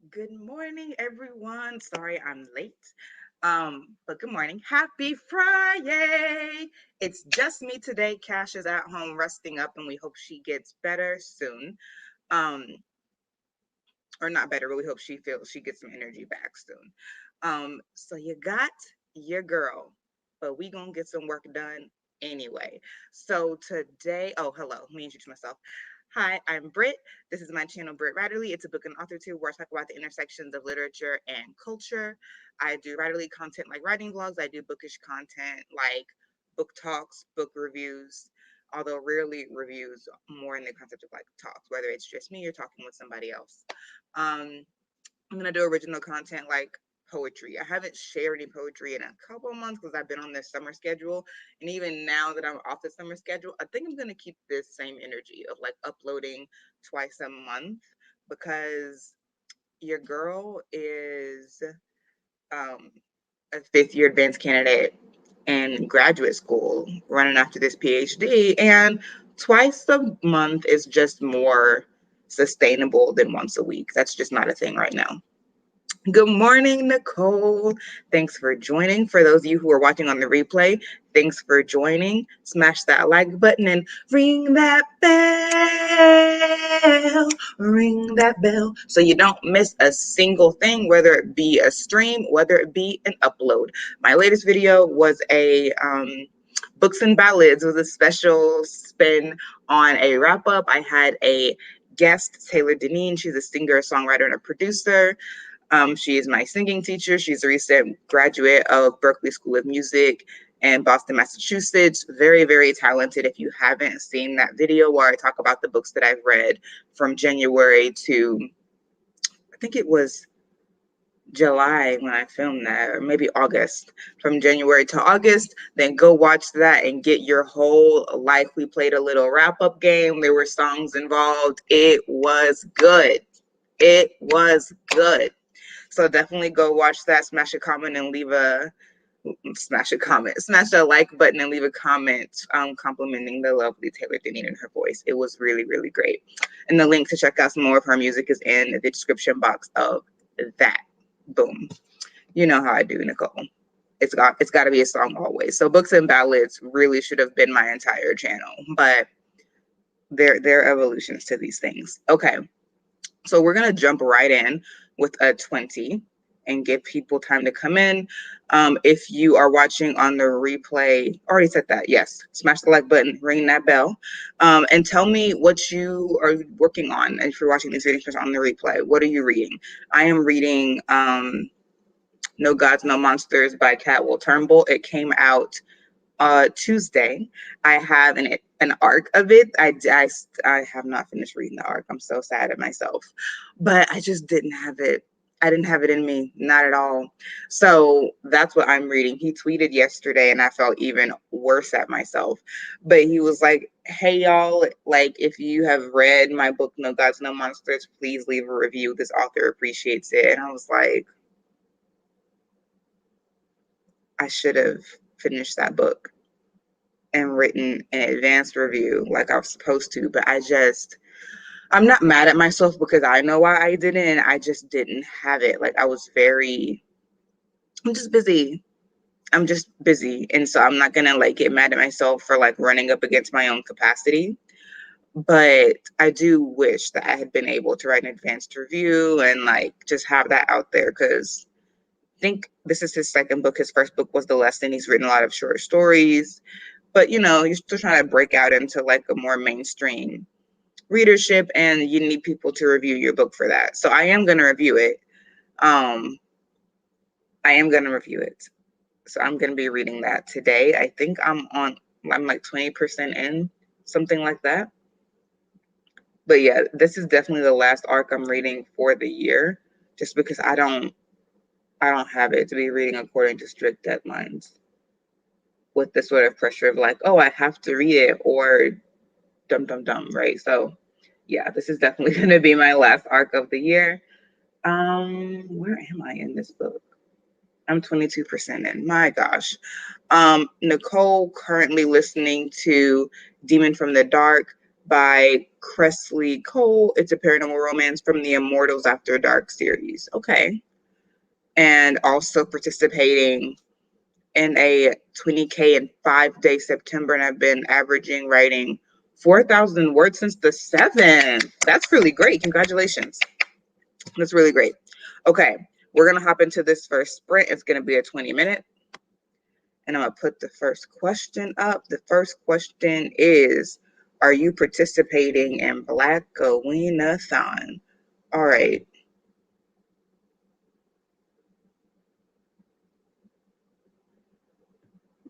Good morning, everyone. Sorry I'm late. But good morning. Happy Friday. It's just me today. Cash is at home resting up, and we hope she gets better soon. Um, or not better, but we hope she feels she gets some energy back soon. So you got your girl, but we gonna get some work done anyway. So today, oh hello, let me introduce myself. Hi, I'm Britt. This is my channel, Britt Writerly. It's a book and author too, where I talk about the intersections of literature and culture. I do writerly content like writing vlogs. I do bookish content like book talks, book reviews, although rarely reviews, more in the concept of like talks, whether it's just me or talking with somebody else. Um, I'm gonna do original content like poetry. I haven't shared any poetry in a couple of months because I've been on this summer schedule. And even now that I'm off the summer schedule, I think I'm gonna keep this same energy of like uploading twice a month because your girl is um, a fifth year advanced candidate in graduate school running after this PhD. And twice a month is just more sustainable than once a week. That's just not a thing right now. Good morning, Nicole. Thanks for joining. For those of you who are watching on the replay, thanks for joining. Smash that like button and ring that bell. Ring that bell so you don't miss a single thing, whether it be a stream, whether it be an upload. My latest video was a books and ballads, was a special spin on a wrap up. I had a guest, Taylor Deneen. She's a singer, a songwriter, and a producer. She is my singing teacher. She's a recent graduate of Berklee School of Music in Boston, Massachusetts. Very, very talented. If you haven't seen that video where I talk about the books that I've read from January to, I think it was July when I filmed that, or maybe August, from January to August, then go watch that and get your whole life. We played a little wrap up game. There were songs involved. It was good. It was good. So definitely go watch that. Smash a comment and leave a smash that like button and leave a comment complimenting the lovely Taylor Deneen and her voice. It was really, really great. And the link to check out some more of her music is in the description box of that. Boom. You know how I do, Nicole. It's got to be a song always. So books and ballads really should have been my entire channel, but there are evolutions to these things. Okay. So we're going to jump right in with a 20 and give people time to come in. If you are watching on the replay, already said that, yes, smash the like button, ring that bell, and tell me what you are working on. If you're watching these readings on the replay, what are you reading? I am reading No Gods, No Monsters by Kat Will Turnbull. It came out Tuesday. I have an arc of it. I have not finished reading the arc. I'm so sad at myself, but I just didn't have it. I didn't have it in me, not at all. So that's what I'm reading. He tweeted yesterday and I felt even worse at myself. But he was like, hey, y'all, like, if you have read my book, No Gods, No Monsters, please leave a review. This author appreciates it. And I was like, I should have finished that book and written an advanced review like I was supposed to, but I'm not mad at myself because I know why I didn't, and I just didn't have it. Like I'm just busy. I'm just busy. And so I'm not gonna like get mad at myself for like running up against my own capacity. But I do wish that I had been able to write an advanced review and like just have that out there because I think this is his second book. His first book was The Lesson. He's written a lot of short stories. But you're still trying to break out into like a more mainstream readership, and you need people to review your book for that. So I am going to review it. I am going to review it. So I'm going to be reading that today. I think I'm like 20% in, something like that. But yeah, this is definitely the last arc I'm reading for the year, just because I don't have it to be reading according to strict deadlines with the sort of pressure of like, oh, I have to read it or dum, right? So yeah, this is definitely going to be my last arc of the year. Where am I in this book? I'm 22% in. My gosh. Nicole currently listening to Demon from the Dark by Cressley Cole. It's a paranormal romance from the Immortals After Dark series. Okay. And also participating in a 20K in 5-day September, and I've been averaging writing 4,000 words since the 7th. That's really great. Congratulations. That's really great. Okay, we're going to hop into this first sprint. It's going to be a 20-minute. And I'm going to put the first question up. The first question is, are you participating in Blackoweenathon? All right.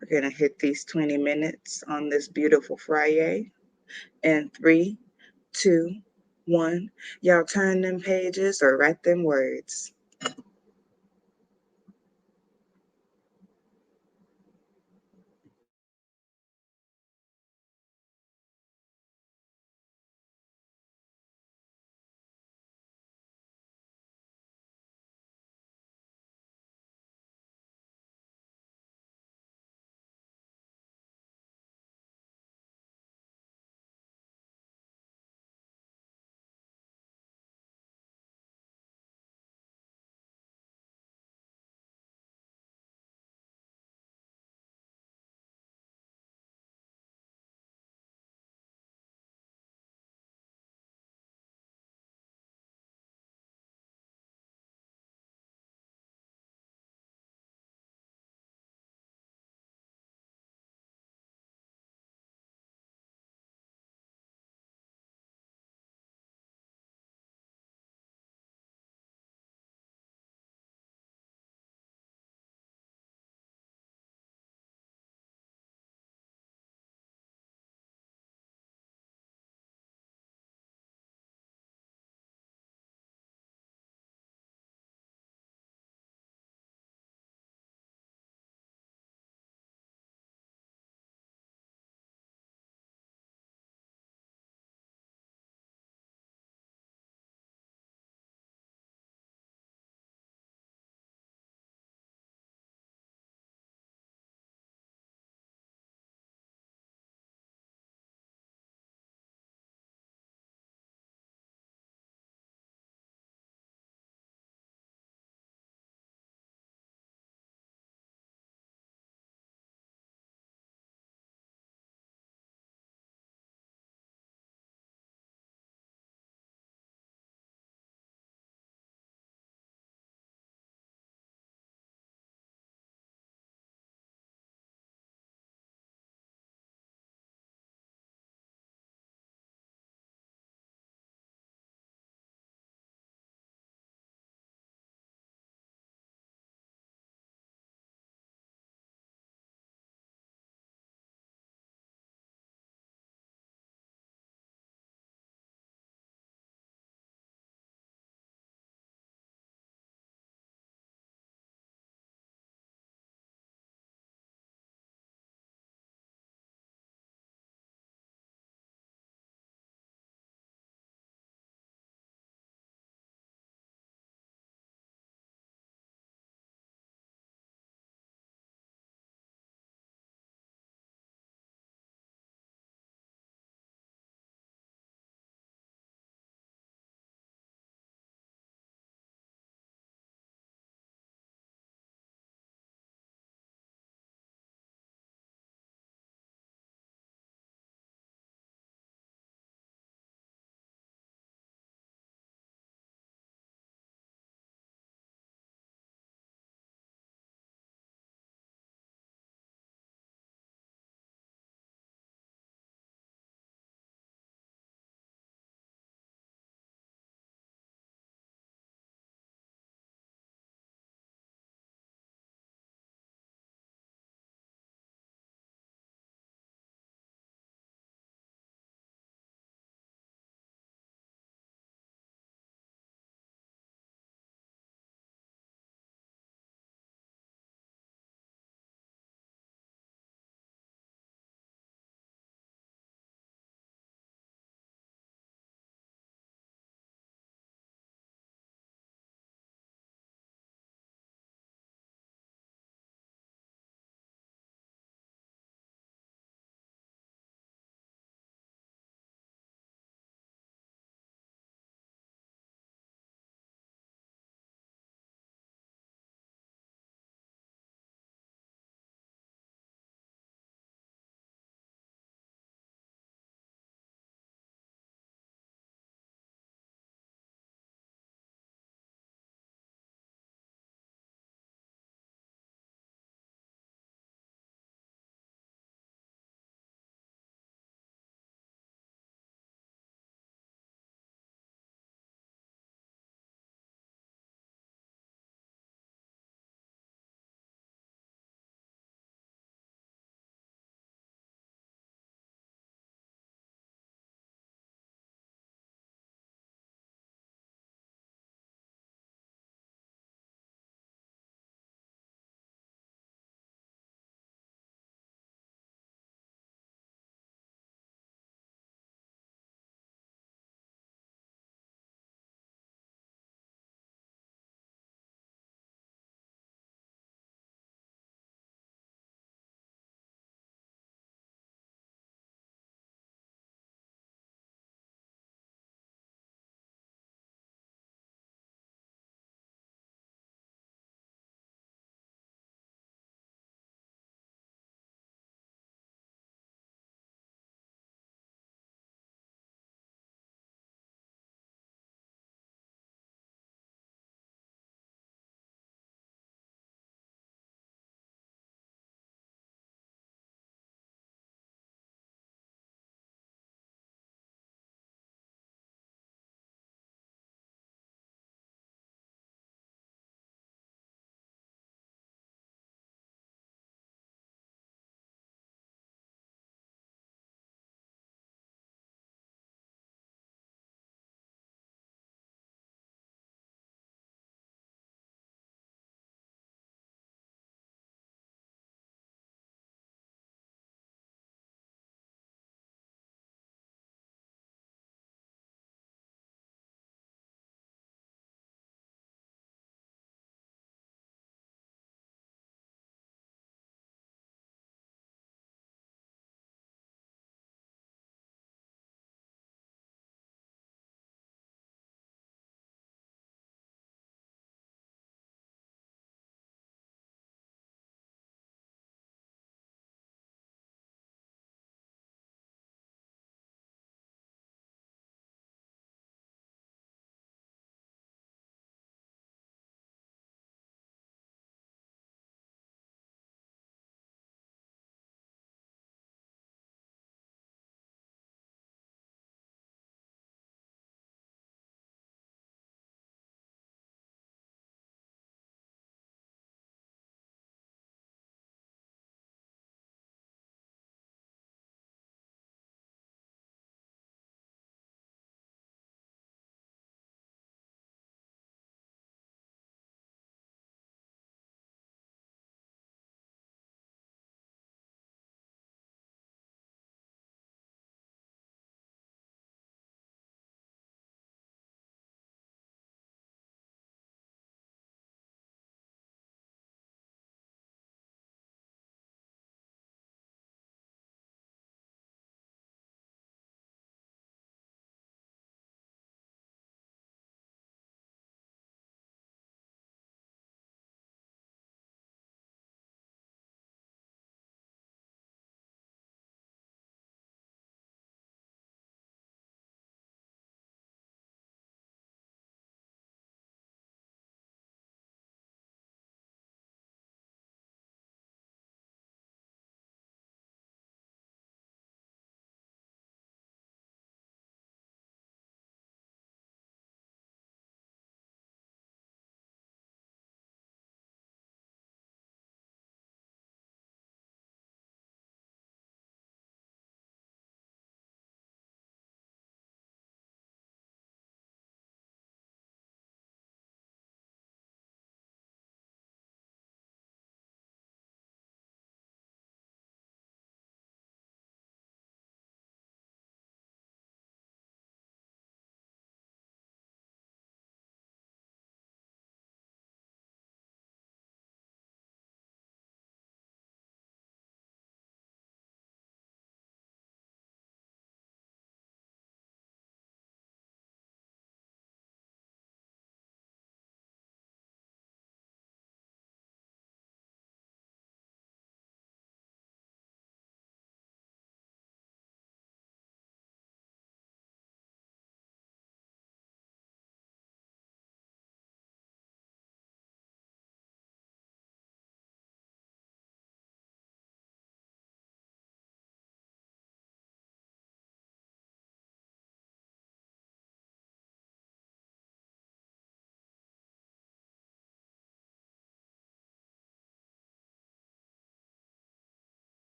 We're going to hit these 20 minutes on this beautiful FriYAY. And 3, 2, 1. Y'all turn them pages or write them words.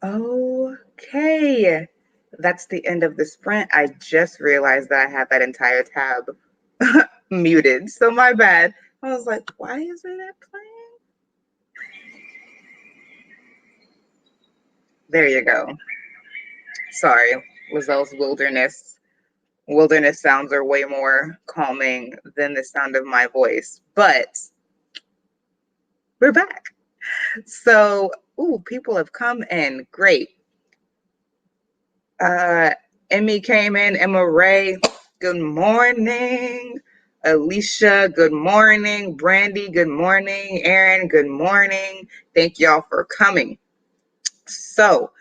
Okay, that's the end of the sprint. I just realized that I had that entire tab muted, so my bad. I was like, why isn't it playing? There you go. Sorry, Lizelle's wilderness sounds are way more calming than the sound of my voice, but we're back. So, ooh, people have come in. Great. Emmy came in. Emmarae, good morning. Alicia, good morning. Brandy, good morning. Aaron, good morning. Thank y'all for coming. So,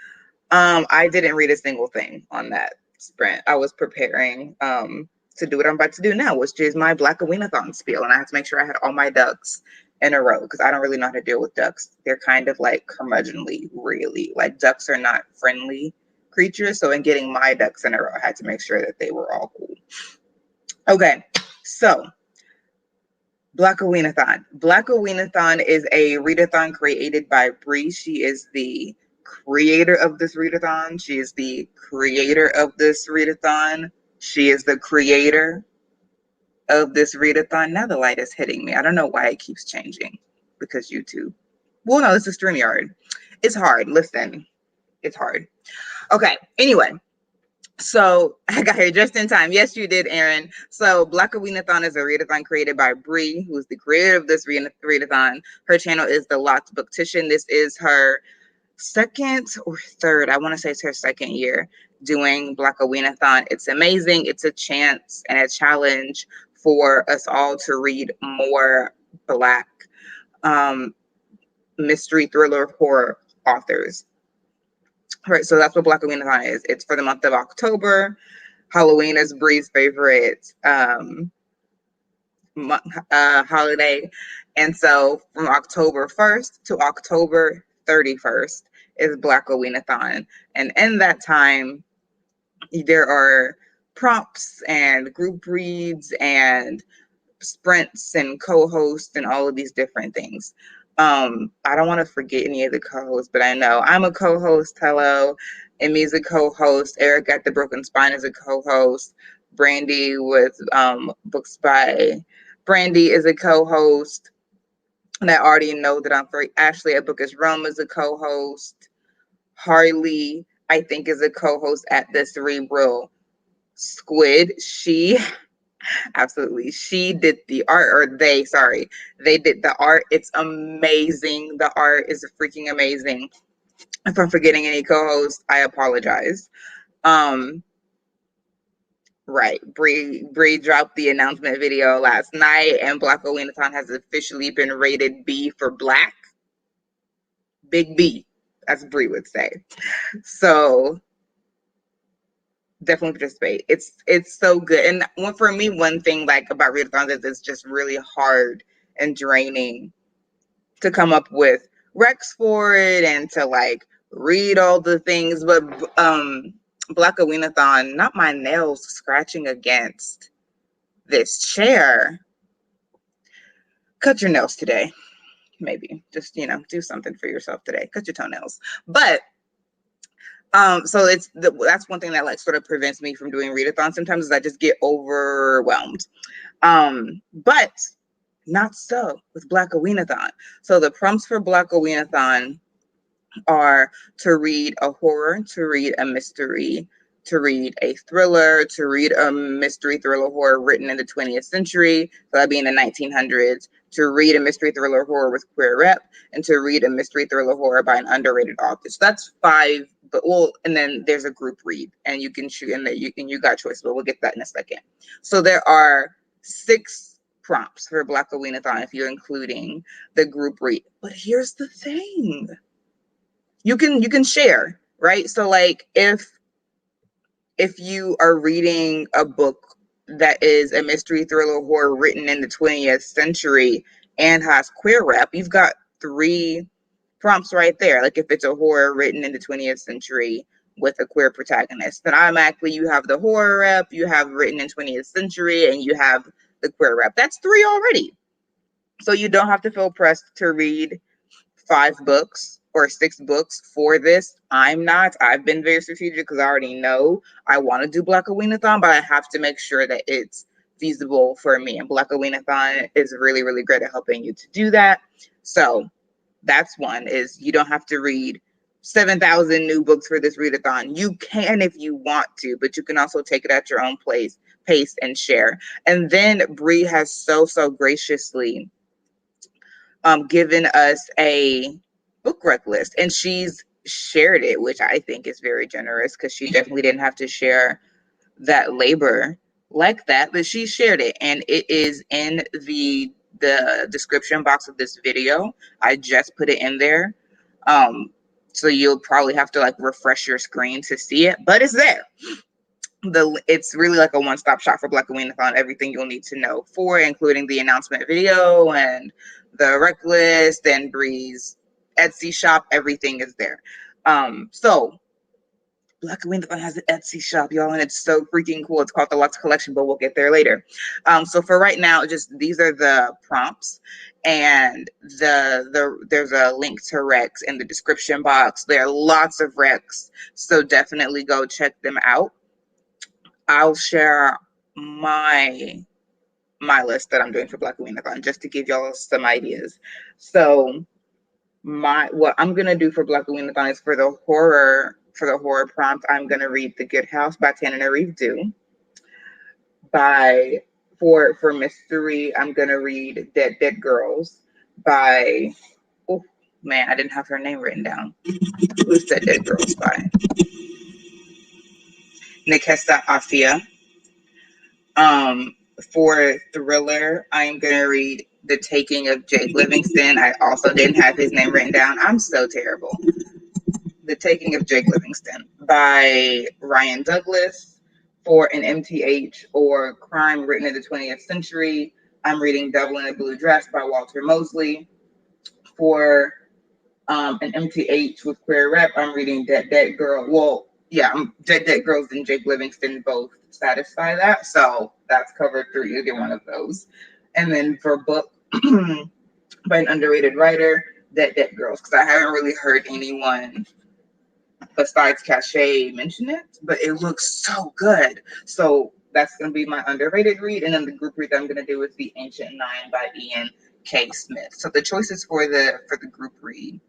I didn't read a single thing on that sprint. I was preparing to do what I'm about to do now, which is my Blackoweenathon spiel, and I had to make sure I had all my ducks in a row because I don't really know how to deal with ducks. They're kind of like curmudgeonly, really. Like ducks are not friendly creatures, so in getting my ducks in a row, I had to make sure that they were all cool. Okay, so Blackoweenathon. Blackoweenathon is a readathon created by Britt. She is the creator of this readathon. She is the creator of this readathon. She is the creator of this readathon. Now the light is hitting me. I don't know why it keeps changing because YouTube. Well, no, this is StreamYard. It's hard. Listen, it's hard. Okay, anyway. So I got here just in time. Yes, you did, Aaron. So Blackoweenathon is a readathon created by Britt, who is the creator of this readathon. Her channel is the LOC'D BOOKTICIAN. This is her second or third, I want to say it's her second year doing Blackoweenathon. It's amazing. It's a chance and a challenge for us all to read more Black mystery, thriller, horror authors. All right, so that's what Blackoweenathon is. It's for the month of October. Halloween is Britt's favorite holiday. And so from October 1st to October 31st is Blackoweenathon. And in that time, there are prompts and group reads and sprints and co-hosts and all of these different things. I don't want to forget any of the co-hosts, but I know I'm a co-host. Hello. Emmy's a co-host. Eric at the Broken Spine is a co-host. Brandy with Books by Brandy is a co-host. And I already know that I'm free. Ashley at Book is Rome is a co-host. Harley, I think, is a co-host at the Cerebral Squid. She absolutely. She did the art, or they did the art. It's amazing. The art is freaking amazing. If I'm forgetting any co-hosts, I apologize. Right. Bree dropped the announcement video last night, and Blackoweenathon has officially been rated B for Black. Big B, as Bree would say. So definitely participate. It's so good. And for me, one thing like about readathons is it's just really hard and draining to come up with recs for it and to like read all the things. But Blackoweenathon, not my nails scratching against this chair. Cut your nails today. Maybe just do something for yourself today. Cut your toenails. But so that's one thing that like sort of prevents me from doing readathon sometimes is I just get overwhelmed. But not so with Blackoweenathon. So the prompts for Blackoweenathon are to read a horror, to read a mystery, to read a thriller, to read a mystery thriller horror written in the 20th century, so that'd be in the 1900s, to read a mystery thriller horror with queer rep, and to read a mystery thriller horror by an underrated author. So that's 5, but and then there's a group read, and you can choose, and you got choice, but we'll get that in a second. So there are 6 prompts for Blackoweenathon if you're including the group read. But here's the thing. You can share, right? So like if you are reading a book that is a mystery thriller horror written in the 20th century and has queer rep, you've got 3 prompts right there. Like if it's a horror written in the 20th century with a queer protagonist, then automatically you have the horror rep, you have written in 20th century, and you have the queer rep. That's 3 already. So you don't have to feel pressed to read 5 books. or 6 books for this. I'm not. I've been very strategic because I already know I want to do Blackoweenathon, but I have to make sure that it's feasible for me. And Blackoweenathon is really, really great at helping you to do that. So that's one, is you don't have to read 7,000 new books for this readathon. You can if you want to, but you can also take it at your own pace and share. And then Bree has so graciously given us a book rec list, and she's shared it, which I think is very generous because she definitely didn't have to share that labor like that, but she shared it, and it is in the description box of this video. I just put it in there. So you'll probably have to like refresh your screen to see it, but it's there. It's really like a one-stop shop for Blackoweenathon. Everything you'll need to know for, including the announcement video and the rec list and Bree's Etsy shop. Everything is there. So Blackoweenathon has an Etsy shop, y'all, and it's so freaking cool. It's called the LOC'D Collection, but we'll get there later. So for right now, just these are the prompts, and there's a link to recs in the description box. There are lots of recs, so definitely go check them out. I'll share my list that I'm doing for Blackoweenathon just to give y'all some ideas. So what I'm gonna do for Blackoweenathon is for the horror prompt, I'm gonna read The Good House by Tananarive Due. For mystery, I'm gonna read Dead Girls by, oh man, I didn't have her name written down. Who's Dead Girls by? Nikesta Afia. For thriller, I'm gonna read The Taking of Jake Livingston. I also didn't have his name written down. I'm so terrible. The Taking of Jake Livingston by Ryan Douglas. For an MTH or crime written in the 20th century, I'm reading Devil in a Blue Dress by Walter Mosley. For an MTH with queer rep, I'm reading Dead Girl. Well, yeah, Dead Girls and Jake Livingston both satisfy that, so that's covered through either one of those. And then for book by an underrated writer, Dead Girls, because I haven't really heard anyone besides Shay mention it, but it looks so good. So that's going to be my underrated read. And then the group read that I'm going to do is The Ancient Nine by Ian K. Smith. So the choices for the group read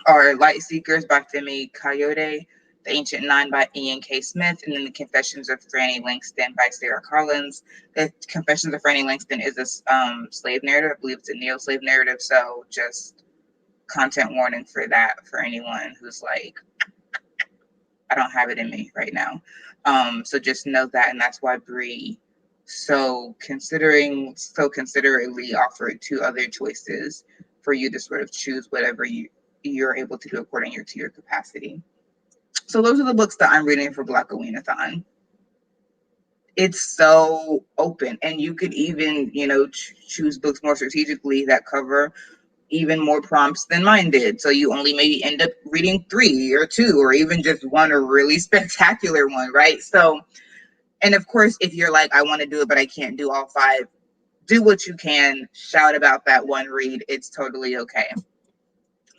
are Light Seekers by Femi Coyote, The Ancient Nine by Ian K. Smith, and then The Confessions of Franny Langston by Sarah Collins. The Confessions of Franny Langston is a slave narrative. I believe it's a neo-slave narrative, so just content warning for that for anyone who's like, I don't have it in me right now. So just know that, and that's why Bree so considerately offered 2 other choices for you to sort of choose whatever you're able to do according to your capacity. So those are the books that I'm reading for Blackoweenathon. It's so open, and you could even, choose books more strategically that cover even more prompts than mine did. So you only maybe end up reading 3 or 2 or even just one, a really spectacular one, right? So, and of course, if you're like, I want to do it, but I can't do all 5, do what you can, shout about that one read. It's totally okay.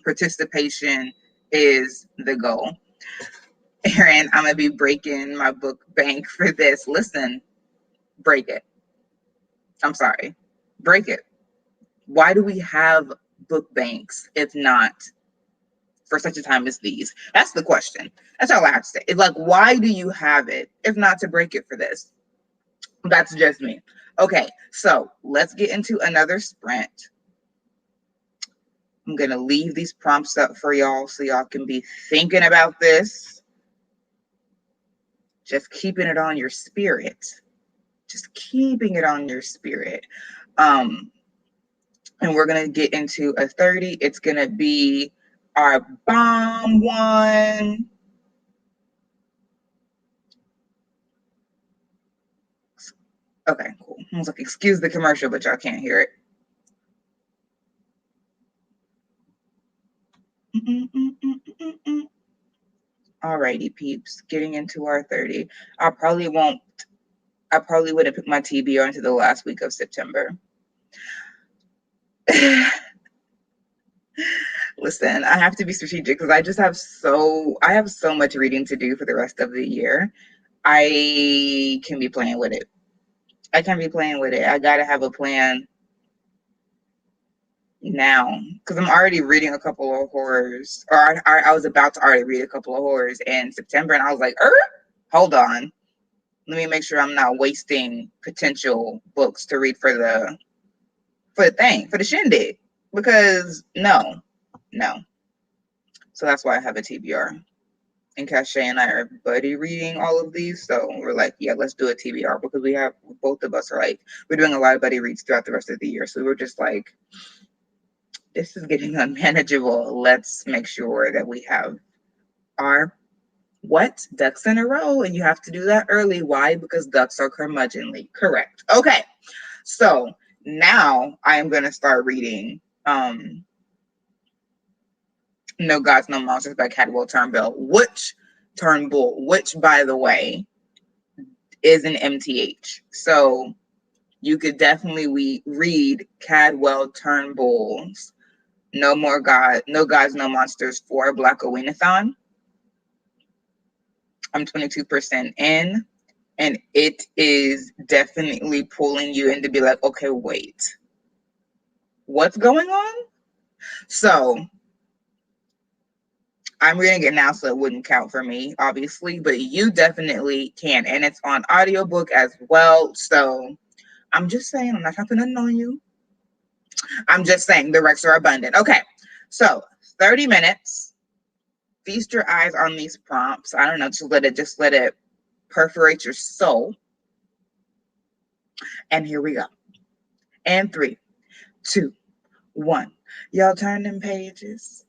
Participation is the goal. Erin, I'm going to be breaking my book bank for this. Listen, break it. I'm sorry. Break it. Why do we have book banks if not for such a time as these? That's the question. That's all I have to say. It's like, why do you have it if not to break it for this? That's just me. Okay, so let's get into another sprint. I'm gonna leave these prompts up for y'all so y'all can be thinking about this. Just keeping it on your spirit. Just keeping it on your spirit. And we're gonna get into a 30. It's gonna be our bomb one. Okay, cool. I was like, excuse the commercial, but y'all can't hear it. Alrighty, peeps. Getting into our 30. I probably wouldn't pick my TBR into the last week of September. Listen, I have to be strategic because I have so much reading to do for the rest of the year. I can be playing with it. I can't be playing with it. I gotta have a plan now because I'm already reading a couple of horrors, or I was about to already read a couple of horrors in September, and I was like, hold on, let me make sure I'm not wasting potential books to read for the shindig, because no. So that's why I have a TBR. And Shay and I are buddy reading all of these, so we're like, yeah, let's do a TBR because both of us are like, we're doing a lot of buddy reads throughout the rest of the year, so we were just like, this is getting unmanageable. Let's make sure that we have our ducks in a row, and you have to do that early. Why? Because ducks are curmudgeonly. Correct. Okay, so now I am going to start reading No Gods, No Monsters by Cadwell Turnbull, which by the way is an MTH. So you could definitely read Cadwell Turnbull's No Gods, No Monsters for Blackoweenathon. I'm 22% in, and it is definitely pulling you in to be like, okay, wait, what's going on? So I'm reading it now, so it wouldn't count for me, obviously, but you definitely can, and it's on audiobook as well. So I'm just saying, I'm not trying to put nothing on you. I'm just saying the recs are abundant. Okay, so 30 minutes. Feast your eyes on these prompts. I don't know, just let it perforate your soul. And here we go. And 3, 2, 1. Y'all turn them pages.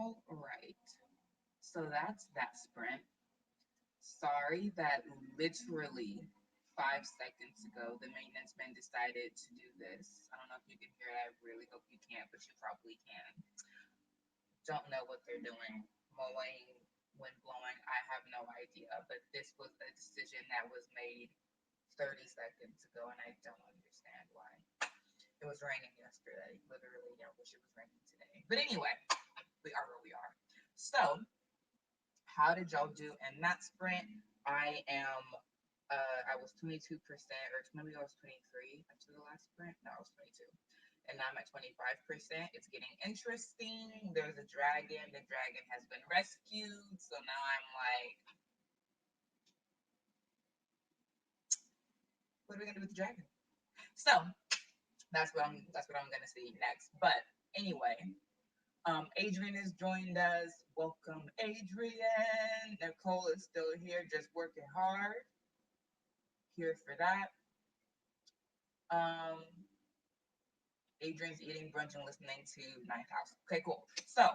All right. So that's that sprint. Sorry that literally 5 seconds ago the maintenance man decided to do this. I don't know if you can hear it. I really hope you can't, but you probably can. Don't know what they're doing. Mowing, wind blowing, I have no idea. But this was a decision that was made 30 seconds ago, and I don't understand why. It was raining yesterday. Literally, I wish it was raining today. But anyway, we are where we are. So, how did y'all do in that sprint? I was 22%, or maybe I was 23 after the last sprint. No, I was 22. And now I'm at 25%. It's getting interesting. There's a dragon. The dragon has been rescued. So now I'm like, what are we gonna do with the dragon? So that's what I'm gonna see next. But anyway, Adrian has joined us. Welcome, Adrian. Nicole is still here, just working hard. Here for that. Adrian's eating brunch and listening to Ninth House. Okay, cool. So,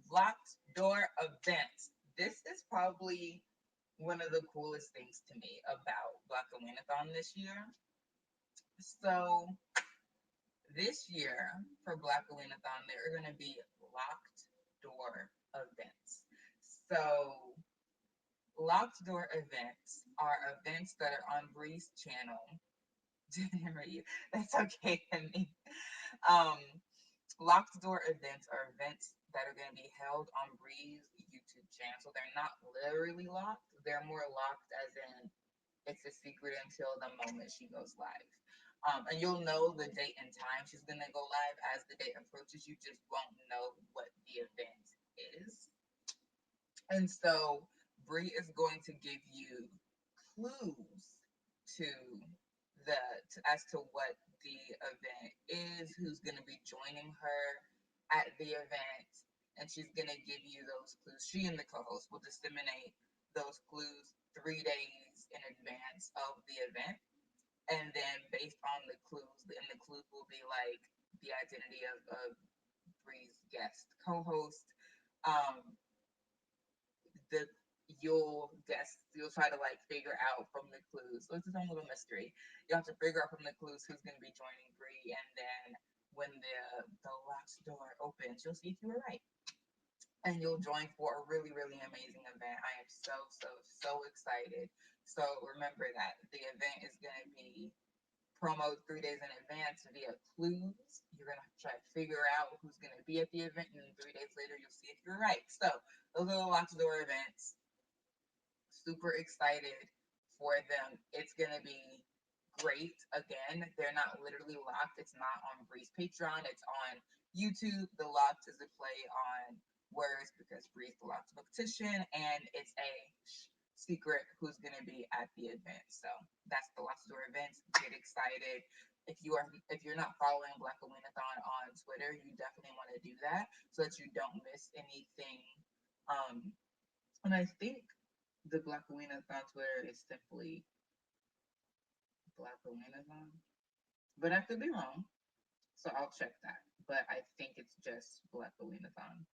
locked door events. This is probably one of the coolest things to me about Blackoweenathon this year. So, this year for Blackoweenathon, there are going to be locked door events. So, locked door events are events that are on Bree's channel. Emmarae, that's okay to me. Um, Locked door events are events that are going to be held on Bree's YouTube channel. So they're not literally locked. They're more locked as in it's a secret until the moment she goes live. And you'll know the date and time she's going to go live as the date approaches. You just won't know what the event is. And so Bree is going to give you clues to as to what the event is, who's going to be joining her at the event, and she's going to give you those clues. She and the co-host will disseminate those clues 3 days in advance of the event, and then based on the clues, and the clues will be like the identity of Bree's guest co-host. The you'll try to like figure out from the clues. So it's its own little mystery. You have to figure out from the clues who's going to be joining Bree, and then when the locked door opens, you'll see if you were right, and you'll join for a really really amazing event. I am so excited. So remember that the event is going to be promoted 3 days in advance via clues. You're going to try to figure out who's going to be at the event, and then 3 days later, you'll see if you're right. So those are the locked door events. Super excited for them. It's going to be great. Again, they're not literally locked. It's not on Bree's Patreon. It's on YouTube. The Locked is a play on words because Bree's the Locked Booktician, and it's a secret who's going to be at the event. So that's the Locked Door events. Get excited. If you're not following Blackoweenathon on Twitter, you definitely want to do that so that you don't miss anything. And I think the Blackoweenathon Twitter is simply Blackoweenathon, but I could be wrong, so I'll check that. But I think it's just Blackoweenathon.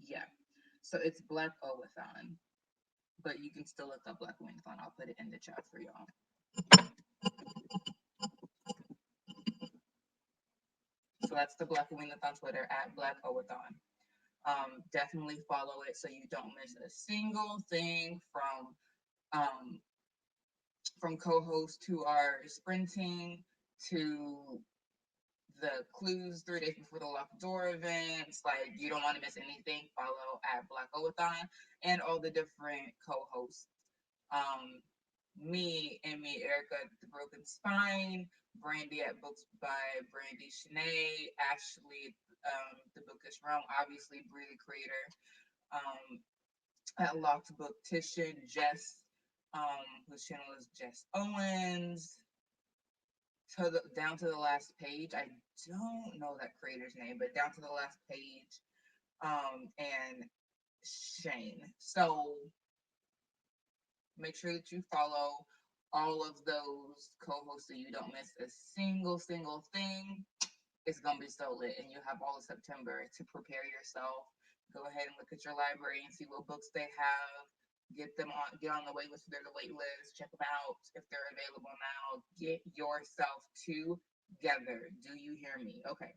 Yeah. So it's Blackowathon, but you can still look up Blackoweenathon. I'll put it in the chat for y'all. So that's the Blackoweenathon Twitter at Blackowathon. Definitely follow it so you don't miss a single thing from co-hosts who are sprinting to the clues 3 days before the locked door events. Like, you don't want to miss anything. Follow at Blackowathon and all the different co-hosts. Me, Amy, Erica at The Broken Spine, Brandy at Books by Brandy Shanae, Ashley, The Bookish Realm, obviously Bree the Creator, at Locked Booktician, Jess, whose channel is Jess Owens, down to the last page. I don't know that creator's name, but down to the last page, and Shane. So make sure that you follow all of those co-hosts so you don't miss a single thing. It's gonna be so lit, and you have all of September to prepare yourself. Go ahead and look at your library and see what books they have. Get on the wait list. There's a wait list. Check them out if they're available now. Get yourself together. Do you hear me? Okay.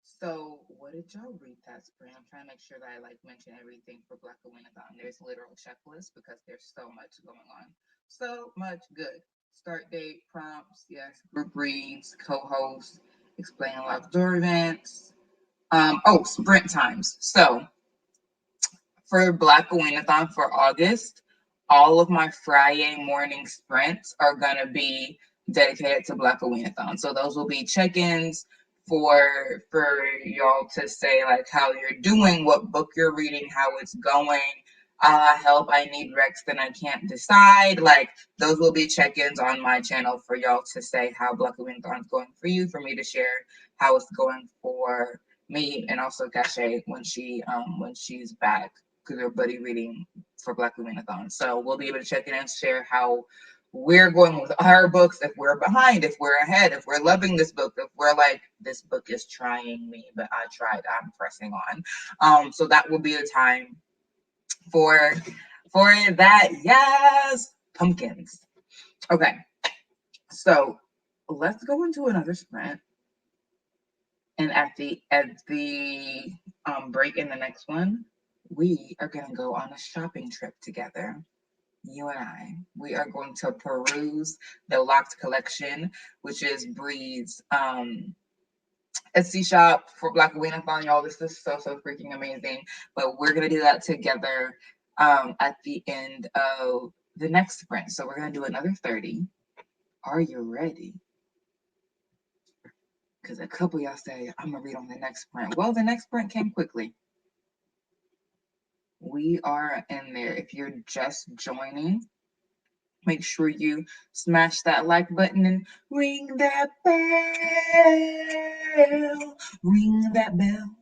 So what did y'all read that spring? I'm trying to make sure that I mention everything for Blackoweenathon. There's literal checklists because there's so much going on. So much good. Start date, prompts, yes, group reads, co-hosts, explain live door events. Sprint times. So for Blackoweenathon for August, all of my FriYAY morning sprints are gonna be dedicated to Blackoweenathon. So those will be check-ins for y'all to say how you're doing, what book you're reading, how it's going. Help, I need Rex, then I can't decide. Those will be check-ins on my channel for y'all to say how Blackoweenathon is going for you, for me to share how it's going for me, and also Shay when she's back, because they're buddy reading for Blackoweenathon. So we'll be able to check in and share how we're going with our books, if we're behind, if we're ahead, if we're loving this book, if we're this book is trying me, but I tried, I'm pressing on. So that will be the time for that. Yes, pumpkins. Okay, so let's go into another sprint. And at the break in the next one, we are going to go on a shopping trip together. You and I. We are going to peruse the LOC'D collection, which is Bree's Etsy shop for Blackoweenathon. Y'all, this is so freaking amazing. But we're going to do that together at the end of the next sprint. So we're going to do another 30. Are you ready? Because a couple of y'all say, I'm going to read on the next sprint. Well, the next sprint came quickly. We are in there. If you're just joining, make sure you smash that like button and ring that bell. Ring that bell.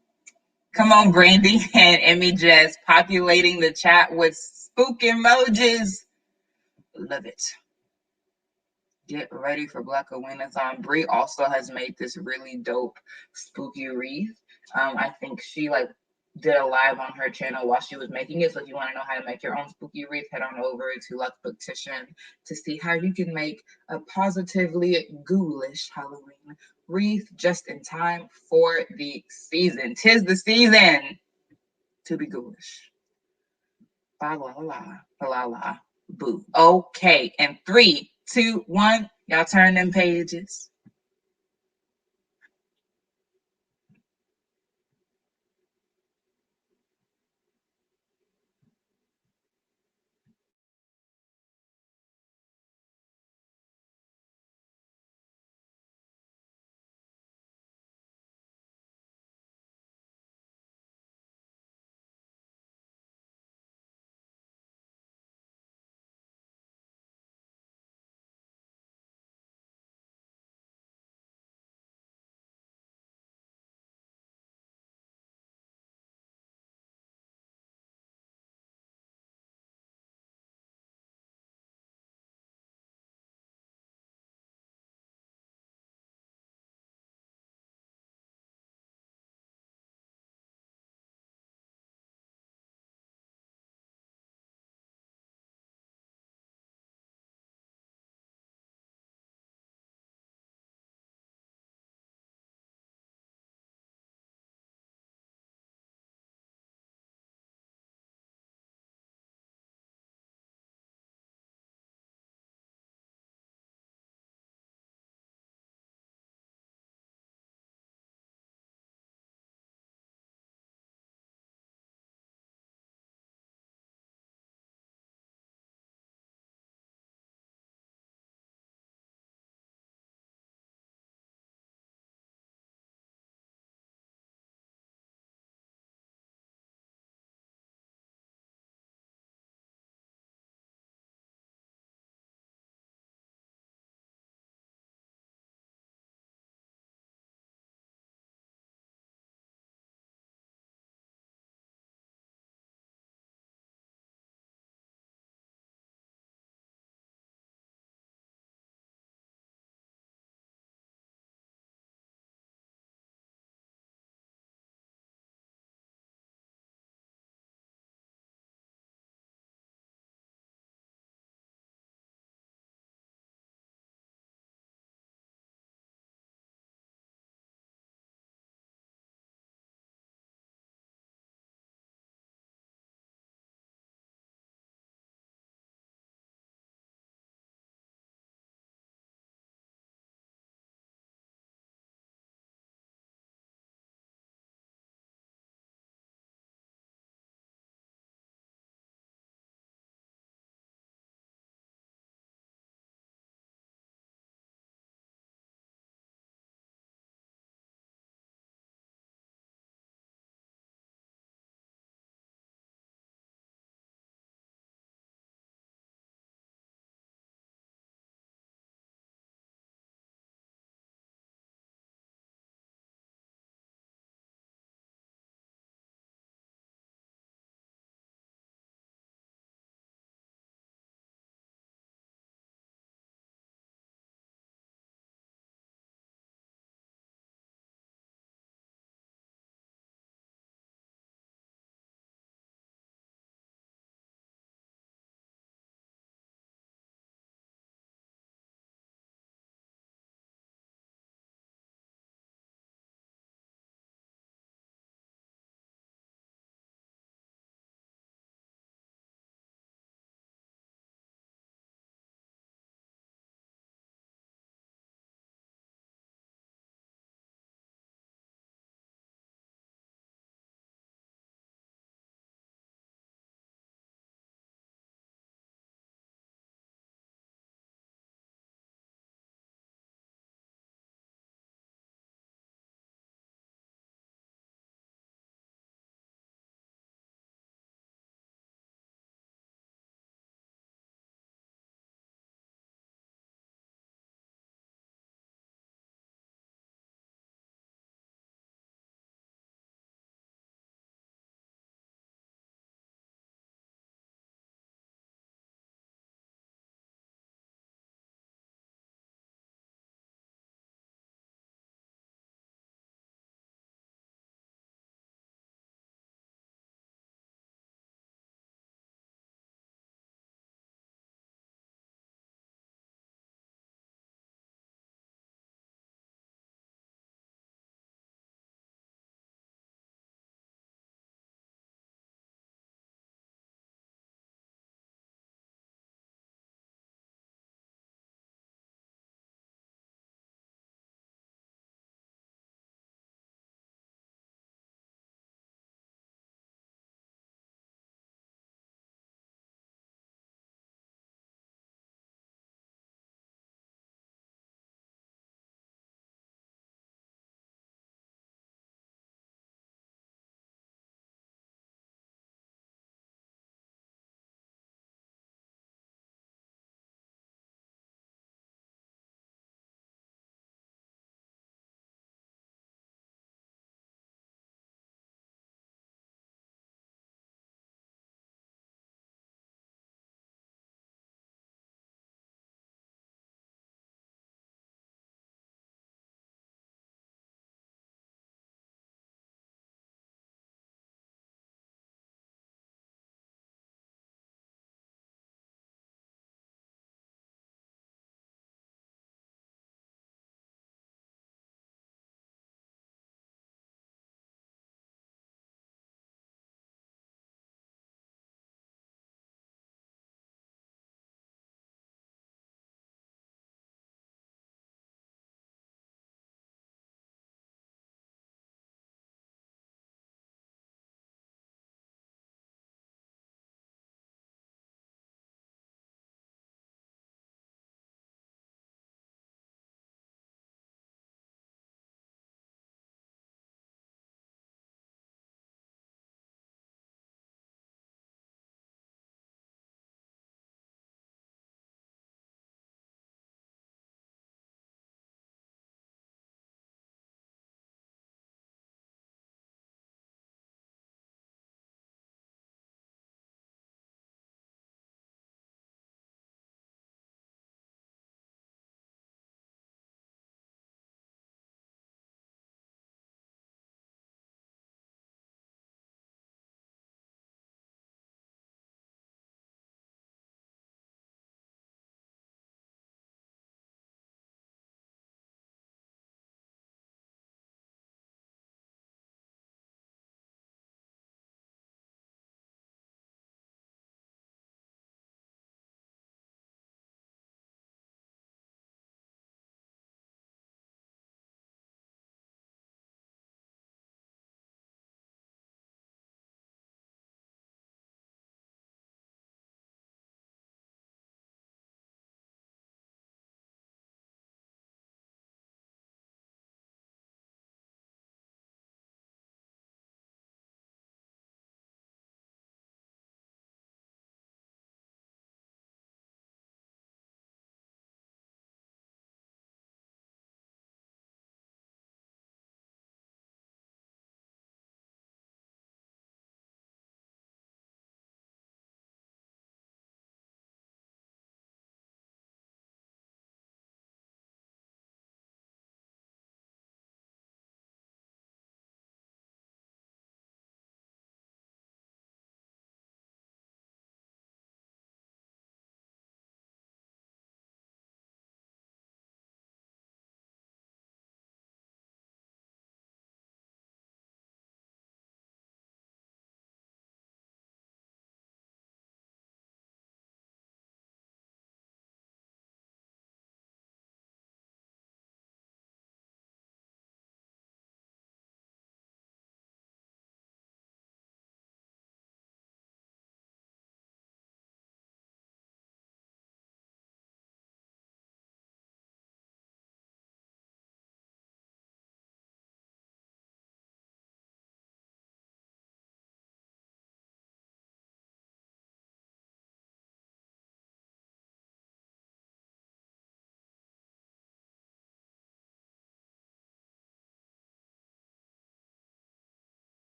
Come on, Brandy and Emmy just populating the chat with spook emojis. Love it. Get ready for Blackoweenathon. Britt also has made this really dope spooky wreath. I think she did a live on her channel while she was making it. So if you want to know how to make your own spooky wreath, head on over to BOOKTICIAN to see how you can make a positively ghoulish Halloween wreath just in time for the season. 'Tis the season to be ghoulish. Ba la la la la boo. Okay, and 3, 2, 1. Y'all turn them pages.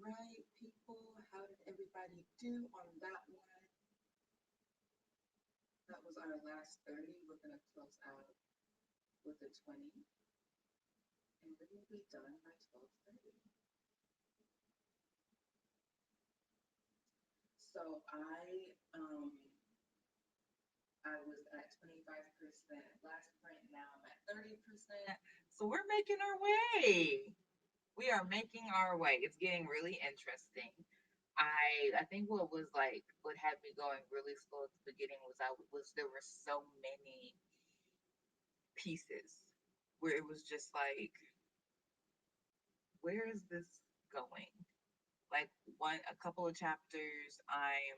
right, people, how did everybody do on that one? That was our last 30. We're going to close out with a 20. And we will be done by 12:30. So I was at 25% last print. Now I'm at 30%. So we're making our way. We are making our way. It's getting really interesting. I think what had me going really slow at the beginning was there were so many pieces where it was just like, where is this going? Like a couple of chapters, I'm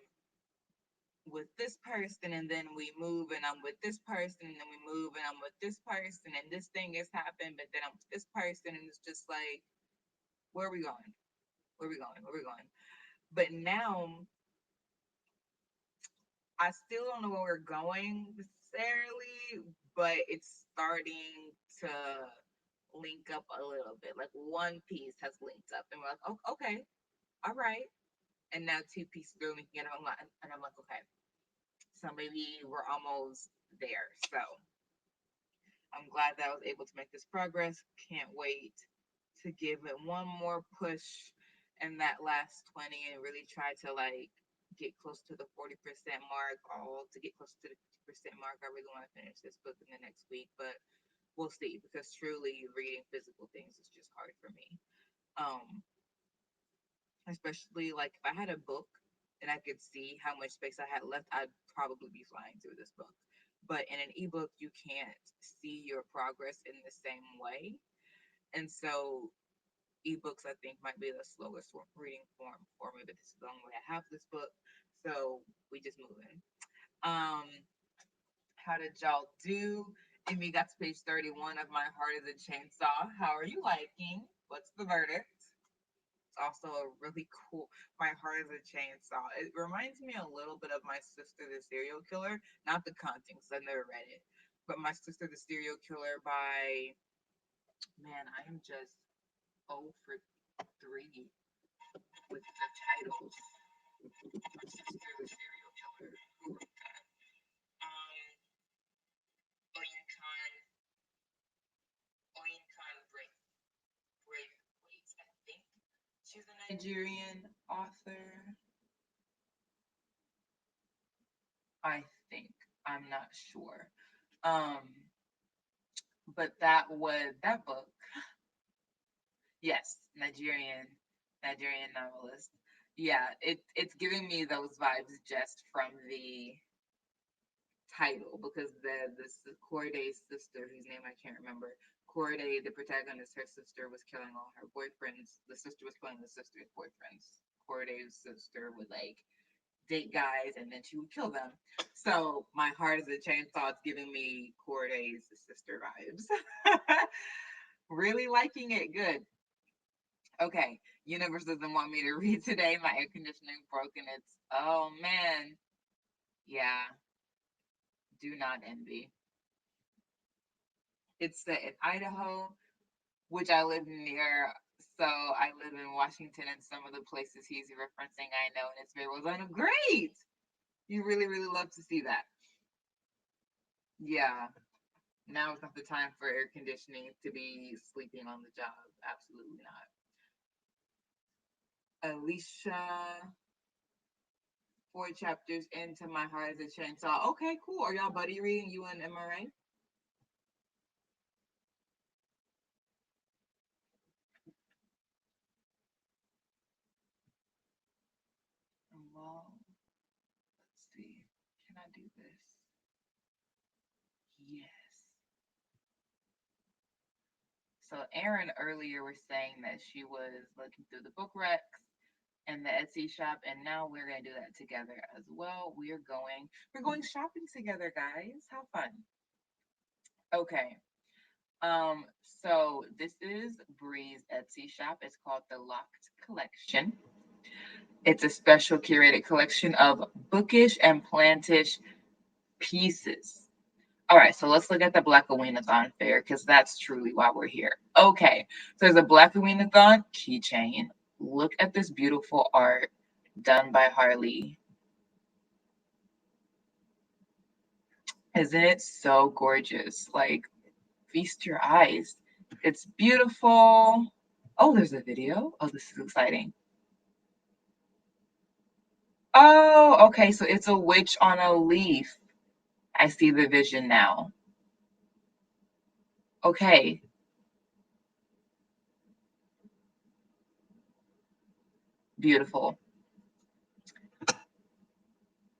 with this person, and then we move, and I'm with this person, and then we move, and I'm with this person, and this thing has happened, but then I'm with this person, and it's just like, where are we going? Where are we going? Where are we going? But now, I still don't know where we're going necessarily, but it's starting to link up a little bit. Like one piece has linked up, and we're like, oh, okay, all right. And now two pieces are linking, and I'm like, okay. So maybe we're almost there. So I'm glad that I was able to make this progress. Can't wait to give it one more push in that last 20 and really try to get close to the 40% mark, all to get close to the 50% mark. I really want to finish this book in the next week, but we'll see, because truly reading physical things is just hard for me. Especially like if I had a book and I could see how much space I had left, I'd probably be flying through this book. But in an ebook, you can't see your progress in the same way. And so ebooks, I think, might be the slowest reading form for me, but this is the only way I have this book. So we just moving. How did y'all do? Amy got to page 31 of My Heart is a Chainsaw. How are you liking? What's the verdict? It's also a really cool. My Heart is a Chainsaw. It reminds me a little bit of My Sister the Serial Killer. Not the content, because I've never read it. But My Sister the Serial Killer by, man, I am just 0 for 3 with the titles. My Sister the Serial Killer. Who wrote that? Braithwaite, I think. She's a Nigerian author. I think. I'm not sure. But that book. Yes, Nigerian novelist. Yeah, it's giving me those vibes just from the title, because the Corday's sister, whose name I can't remember. Corday, the protagonist, her sister was killing all her boyfriends. The sister was killing the sister's boyfriends. Corday's sister would date guys, and then she would kill them. So My Heart is a Chainsaw. It's giving me Corday's sister vibes. Really liking it. Good. Okay. Universe doesn't want me to read today. My air conditioning broke, and it's, oh man. Yeah. Do not envy. It's set in Idaho, which I live near. So I live in Washington, and some of the places he's referencing I know, and it's Arizona. Great. You really, really love to see that. Yeah. Now is not the time for air conditioning to be sleeping on the job. Absolutely not. Alicia, 4 chapters into My Heart is a Chainsaw. Okay, cool. Are y'all buddy reading, you and Emmarae? Well, let's see. Can I do this? Yes. So Erin earlier was saying that she was looking through the book recs and the Etsy shop, and now we're gonna do that together as well. We're going shopping together, guys. How fun. Okay. So this is Bree's Etsy shop. It's called the LOC'D Collection. It's a special curated collection of bookish and plantish pieces. All right, so let's look at the Blackoweenathon fair, because that's truly why we're here. Okay, so there's a Blackoweenathon keychain, look at this beautiful art done by Harley. Isn't it so gorgeous? Like, feast your eyes. It's beautiful. Oh, there's a video. Oh, this is exciting. Oh, okay, so it's a witch on a leaf. I see the vision now. Okay. Beautiful.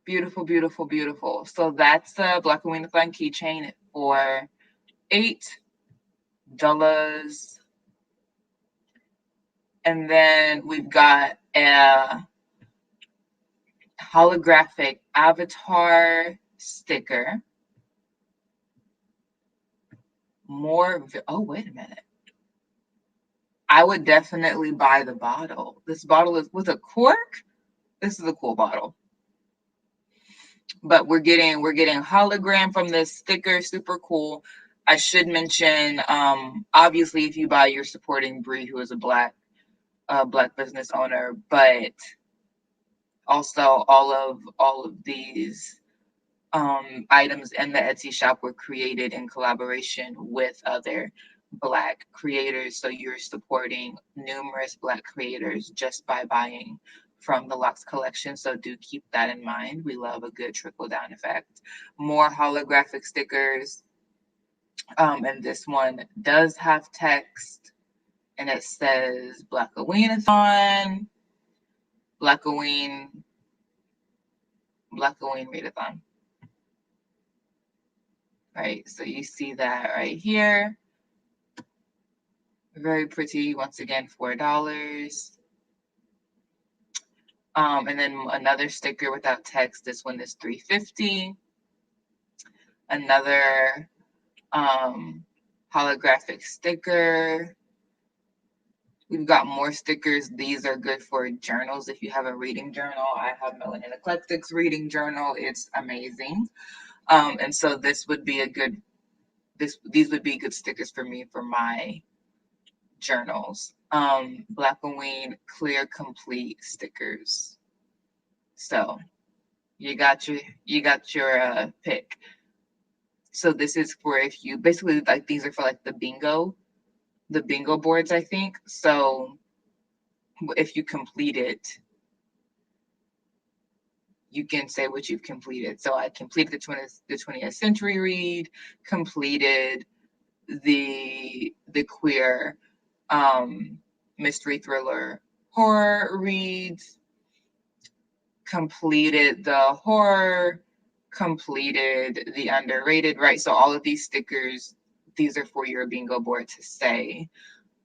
Beautiful, beautiful, beautiful. So that's the Blackoweenathon keychain for $8. And then we've got a holographic avatar sticker. Oh, wait a minute. I would definitely buy the bottle. This bottle is with a cork. This is a cool bottle. But we're getting hologram from this sticker. Super cool. I should mention, obviously, if you buy, you're supporting Bree, who is a black business owner, but also all of these items in the Etsy shop were created in collaboration with other Black creators. So you're supporting numerous Black creators just by buying from the LOC'D collection. So do keep that in mind. We love a good trickle down effect. More holographic stickers. And this one does have text, and it says Blackoweenathon, Blackoween READATHON. Right, so you see that right here. Very pretty. Once again, $4. And then another sticker without text. This one is $3.50. Another holographic sticker. We've got more stickers. These are good for journals. If you have a reading journal, I have Melanin Eclectic's reading journal. It's amazing. And so this would be a good. These would be good stickers for me for my journals. Blackoween clear complete stickers. So you got your pick. So this is for if you basically like, these are for like the bingo boards, I think. So if you complete it, you can say what you've completed. So I completed the 20th century read, completed the queer mystery thriller horror reads, completed the horror, completed the underrated, right? So all of these stickers, these are for your bingo board to say,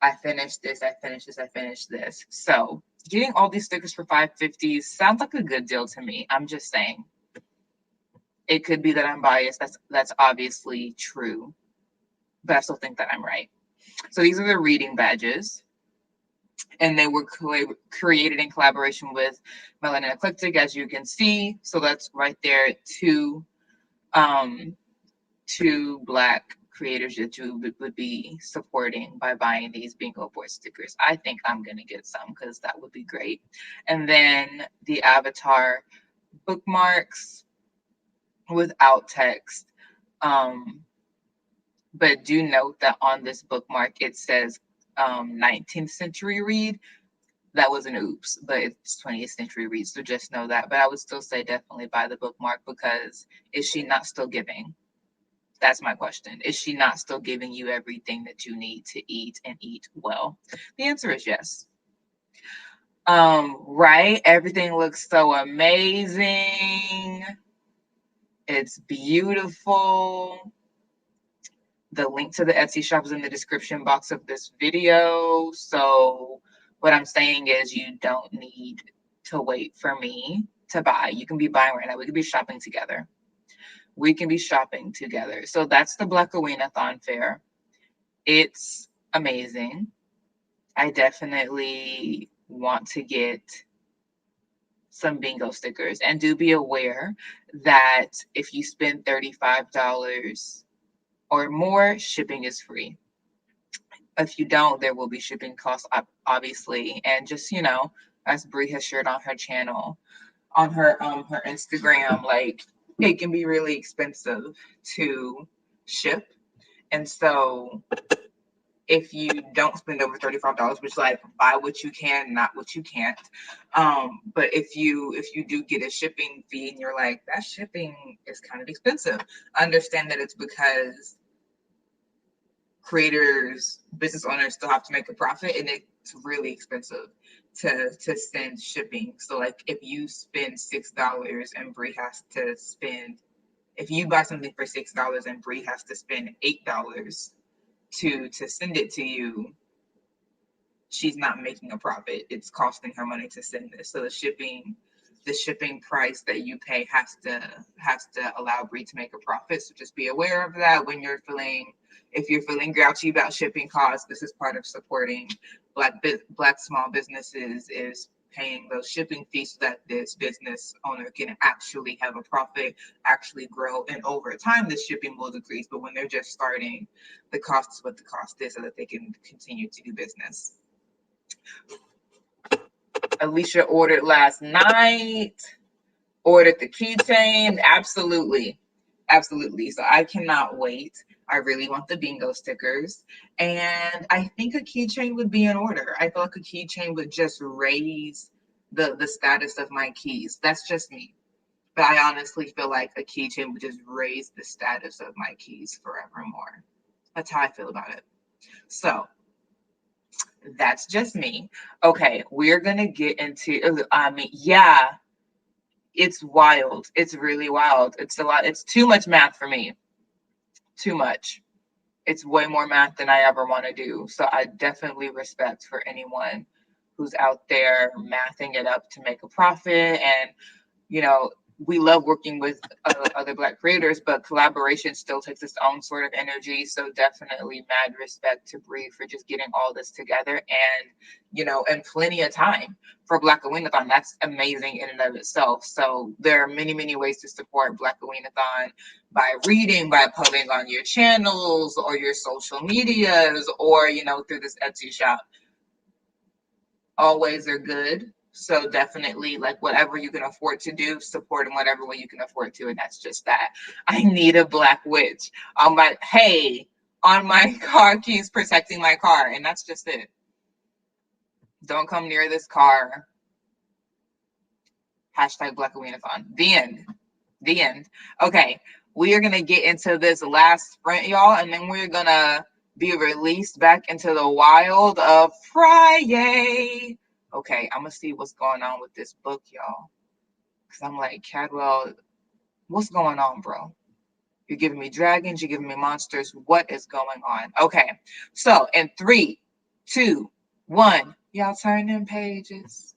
I finished this, I finished this, I finished this. So getting all these stickers for $5.50 sounds like a good deal to me. I'm just saying. It could be that I'm biased. That's obviously true. But I still think that I'm right. So these are the reading badges. And they were created in collaboration with Melanin Eclectic, as you can see. So that's right there, two Black creators that you would be supporting by buying these bingo board stickers. I think I'm going to get some because that would be great. And then the avatar bookmarks without text. But do note that on this bookmark, it says 19th century read. That was an oops, but it's 20th century read, so just know that. But I would still say definitely buy the bookmark, because is she not still giving? That's my question. Is she not still giving you everything that you need to eat and eat well? The answer is yes. Right? Everything looks so amazing. It's beautiful. The link to the Etsy shop is in the description box of this video. So what I'm saying is you don't need to wait for me to buy. You can be buying right now. We can be shopping together. So that's the Blackoweenathon fair. It's amazing. I definitely want to get some bingo stickers. And do be aware that if you spend $35 or more, shipping is free. If you don't, there will be shipping costs, obviously. And just, you know, as Brie has shared on her channel, on her Instagram, like it can be really expensive to ship. And so if you don't spend over $35, which like buy what you can, not what you can't. But if you do get a shipping fee and you're like, that shipping is kind of expensive, understand that it's because creators, business owners still have to make a profit, and it's really expensive to send shipping. So like if you spend $6 and Brie has to spend, if you buy something for $6 and Brie has to spend $8 to send it to you, she's not making a profit. It's costing her money to send this. So the shipping price that you pay has to allow Brie to make a profit. So just be aware of that when you're feeling, if you're feeling grouchy about shipping costs. This is part of supporting black small businesses, is paying those shipping fees so that this business owner can actually have a profit, actually grow, and over time the shipping will decrease. But when they're just starting, the cost is what the cost is, so that they can continue to do business. Alicia ordered last night, ordered the keychain. Absolutely. So I cannot wait. I really want the bingo stickers. And I think a keychain would be in order. I feel like a keychain would just raise the status of my keys. That's just me. But I honestly feel like a keychain would just raise the status of my keys forevermore. That's how I feel about it. So that's just me. Okay, we're gonna get into, yeah, it's wild. It's really wild. It's a lot. It's too much math for me. Too much. It's way more math than I ever want to do. So I definitely respect for anyone who's out there mathing it up to make a profit. And, you know, we love working with other Black creators, but collaboration still takes its own sort of energy. So definitely mad respect to Brie for just getting all this together, and, you know, and plenty of time for Blackoweenathon. That's amazing in and of itself. So there are many, many ways to support Blackoweenathon: by reading, by posting on your channels or your social medias, or, you know, through this Etsy shop. All ways are good. So definitely, like, whatever you can afford to do, support in whatever way you can afford to. And that's just that. I need a black witch on my car keys protecting my car. And that's just it. Don't come near this car. Hashtag Blackoweenathon. The end. Okay. We are going to get into this last sprint, y'all. And then we're going to be released back into the wild of FriYAY. Okay, I'm gonna see what's going on with this book, y'all. Because I'm like, Cadwell, what's going on, bro? You're giving me dragons, you're giving me monsters. What is going on? Okay, so in 3, 2, 1, y'all turn them pages.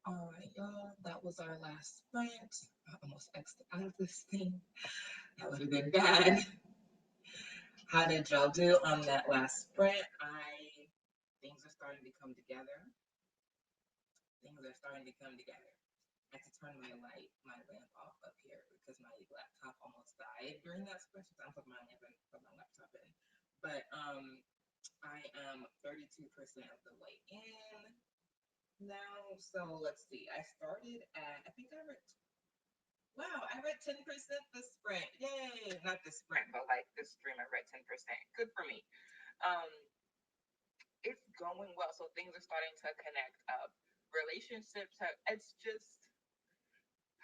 All right, y'all, that was our last sprint. I almost exited out of this thing. That would have been bad. How did y'all do on that last sprint? Things are starting to come together. Things are starting to come together. I had to turn my lamp off up here because my laptop almost died during that sprint. I'm putting my lamp and put my laptop in. But I am 32% of the way in now. So let's see. I started at, I think I read, wow, I read 10% this sprint. Yay! Not this sprint, but like this stream, I read 10%. Good for me. It's going well. So things are starting to connect up. Relationships have, it's just,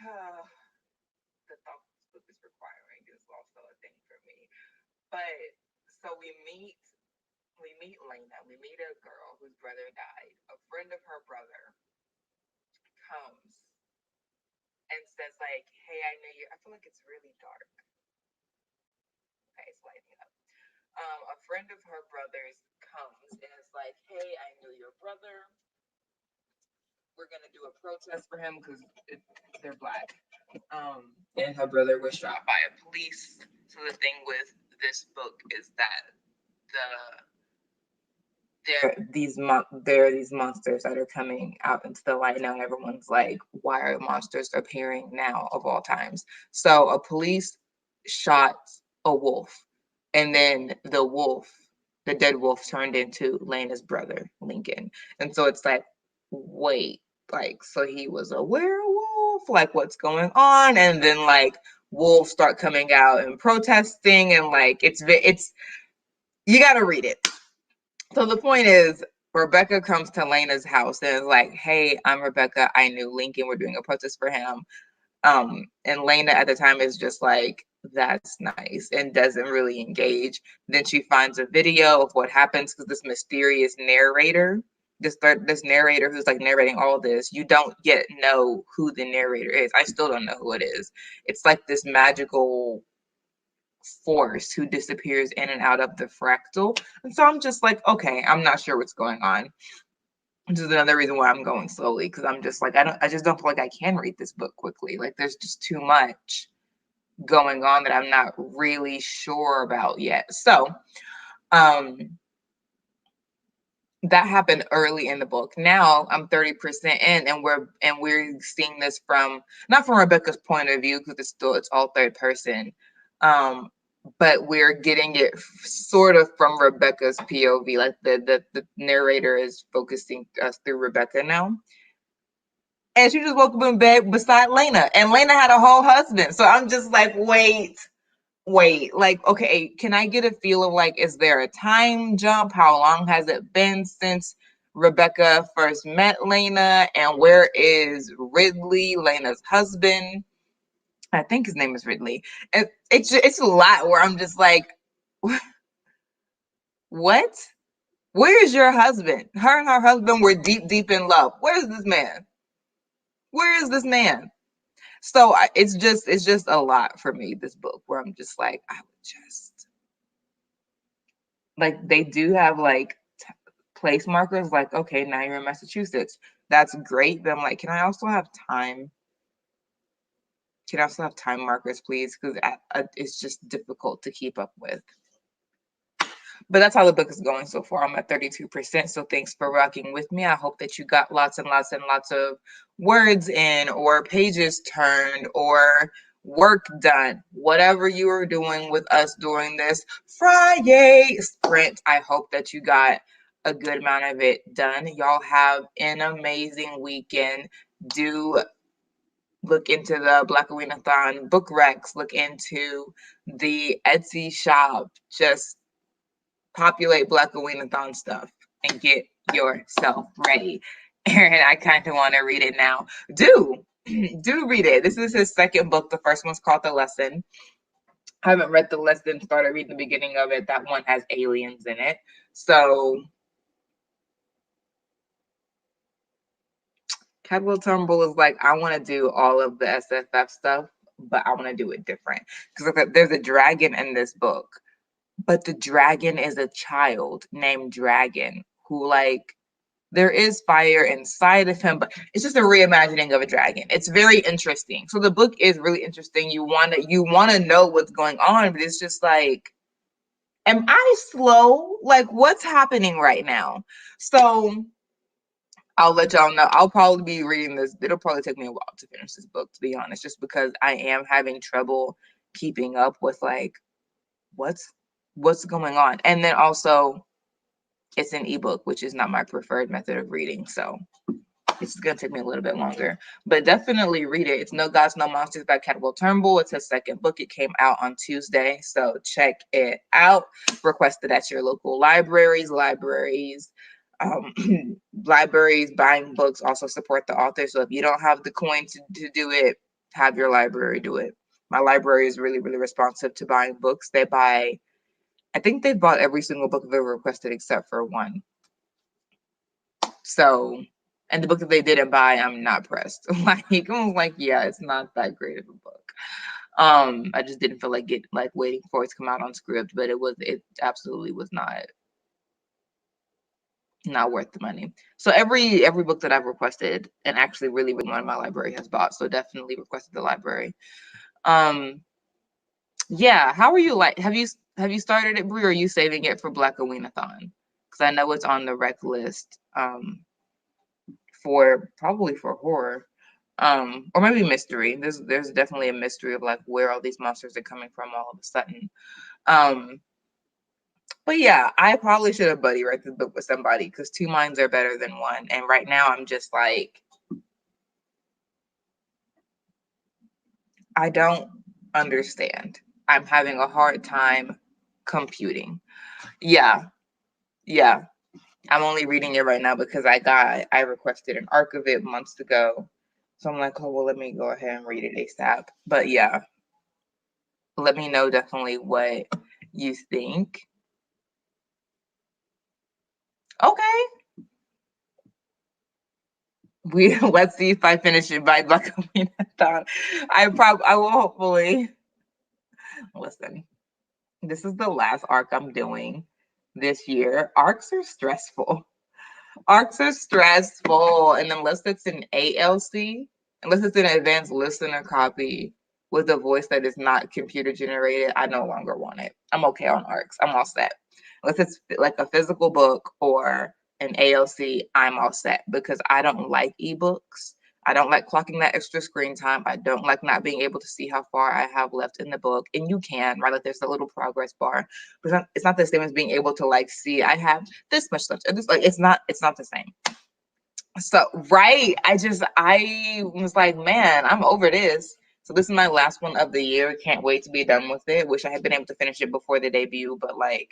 the thought this book is requiring is also a thing for me. But so we meet Lena. We meet a girl whose brother died. A friend of her brother comes and says like, hey, I know you. I feel like it's really dark. Okay, it's lighting up. A friend of her brother's comes and is like, hey, I knew your brother. We're gonna do a protest for him because they're Black. And her brother was shot by a police. So the thing with this book is that there are these monsters that are coming out into the light now. Everyone's like, why are monsters appearing now of all times? So a police shot a wolf, and then the dead wolf turned into Lena's brother, Lincoln. And so it's like, wait, like, so he was a werewolf? Like, what's going on? And then like wolves start coming out and protesting, and like it's you gotta read it. So the point is, Rebecca comes to Lena's house and is like, hey, I'm Rebecca. I knew Lincoln. We're doing a protest for him. And Lena at the time is just like, that's nice, and doesn't really engage. Then she finds a video of what happens because this mysterious narrator, this narrator who's like narrating all this, you don't yet know who the narrator is. I still don't know who it is. It's like this magical force who disappears in and out of the fractal. And so I'm just like, okay, I'm not sure what's going on. Which is another reason why I'm going slowly, because I'm just like, I just don't feel like I can read this book quickly. Like there's just too much going on that I'm not really sure about yet. So that happened early in the book. Now I'm 30% in, and we're seeing this from, not from Rebecca's point of view, because it's all third person. But we're getting it sort of from Rebecca's POV. Like the narrator is focusing us through Rebecca now. And she just woke up in bed beside Lena, and Lena had a whole husband. So I'm just like, wait, like, okay, can I get a feel of like, is there a time jump? How long has it been since Rebecca first met Lena? And where is Ridley, Lena's husband? I think his name is Ridley. And it's a lot where I'm just like, what? Where is your husband? Her and her husband were deep in love. Where is this man? Where is this man? So it's just a lot for me, this book, where I'm just like, I would just, like, they do have like place markers, like, okay, now you're in Massachusetts. That's great. But I'm like, can I also have time? Can I also have time markers, please? Because it's just difficult to keep up with. But that's how the book is going so far. I'm at 32%. So thanks for rocking with me. I hope that you got lots and lots and lots of words in, or pages turned, or work done. Whatever you are doing with us during this FriYAY sprint, I hope that you got a good amount of it done. Y'all have an amazing weekend. Do look into the Blackoweenathon book recs. Look into the Etsy shop. Just populate Blackoweenathon stuff and get yourself ready. Aaron, I kind of want to read it now. Do read it. This is his second book. The first one's called The Lesson. I haven't read The Lesson, started reading the beginning of it. That one has aliens in it. So Cadwell Turnbull is like, I want to do all of the SFF stuff, but I want to do it different. Because there's a dragon in this book, but the dragon is a child named Dragon who like there is fire inside of him, but it's just a reimagining of a dragon. It's very interesting. So the book is really interesting. You wanna know what's going on, but it's just like, am I slow? Like, what's happening right now? So I'll let y'all know. I'll probably be reading this. It'll probably take me a while to finish this book, to be honest, just because I am having trouble keeping up with like what's going on. And then also it's an ebook, which is not my preferred method of reading. So it's gonna take me a little bit longer. But definitely read it. It's No Gods, No Monsters by Cadwell Turnbull. It's his second book. It came out on Tuesday. So check it out. Request it at your local libraries. Libraries buying books also support the author. So if you don't have the coin to do it, have your library do it. My library is really, really responsive to buying books. I think they bought every single book they requested except for one. So, and the book that they didn't buy, I'm not pressed. Like, I was like, yeah, it's not that great of a book. I just didn't feel like waiting for it to come out on script, but it absolutely was not worth the money. So every book that I've requested, and actually really one of my library has bought, so definitely requested the library. Yeah, how are you? Like, have you started it, Brie, or are you saving it for Blackoweenathon? Because I know it's on the rec list for horror, or maybe mystery. There's definitely a mystery of like where all these monsters are coming from all of a sudden. But yeah, I probably should have buddy read this book with somebody because two minds are better than one. And right now I'm just like, I don't understand. I'm having a hard time computing. Yeah. I'm only reading it right now because I requested an arc of it months ago. So I'm like, oh, well, let me go ahead and read it ASAP. But yeah, let me know definitely what you think. Okay. Let's see if I finish it by Blackoweenathon. I will hopefully listen. This is the last arc I'm doing this year. Arcs are stressful. And unless it's an ALC, unless it's an advanced listener copy with a voice that is not computer generated, I no longer want it. I'm okay on arcs. I'm all set. Unless it's like a physical book or an ALC, I'm all set because I don't like ebooks. I don't like clocking that extra screen time. I don't like not being able to see how far I have left in the book. And you can, right? Like there's a little progress bar. But it's not the same as being able to like see I have this much left. It's not the same. So right. I was like, man, I'm over this. So this is my last one of the year. Can't wait to be done with it. Wish I had been able to finish it before the debut, but like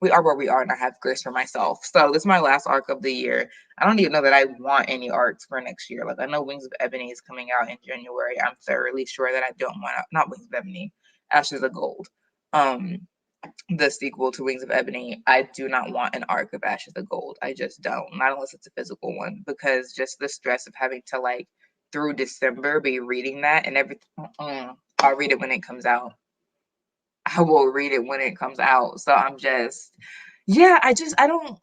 we are where we are and I have grace for myself. So this is my last arc of the year. I don't even know that I want any arcs for next year. Like I know Wings of Ebony is coming out in January. I'm thoroughly sure that I don't want not Wings of Ebony, Ashes of Gold. The sequel to Wings of Ebony. I do not want an arc of Ashes of Gold. I just don't. Not unless it's a physical one, because just the stress of having to like through December be reading that and everything. I'll read it when it comes out. I will read it when it comes out. So I'm just, yeah, I don't,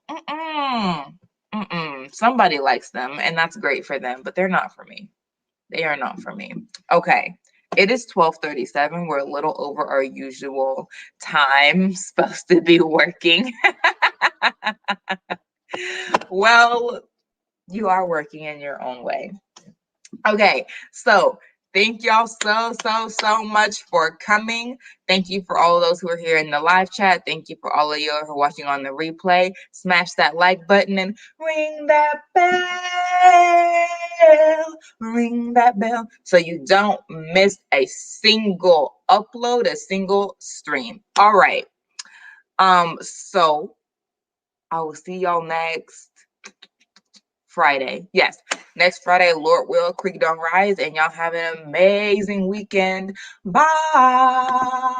Somebody likes them and that's great for them, but they're not for me. They are not for me. Okay. It is 12:37. We're a little over our usual time supposed to be working. Well, you are working in your own way. Okay, so thank y'all so much for coming. Thank you for all of those who are here in the live chat. Thank you for all of you who are watching on the replay. Smash that like button and ring that bell. Ring that bell so you don't miss a single upload, a single stream. All right. So I will see y'all next Friday. Yes, next Friday, Lord will, Creek don't rise, and y'all have an amazing weekend. Bye.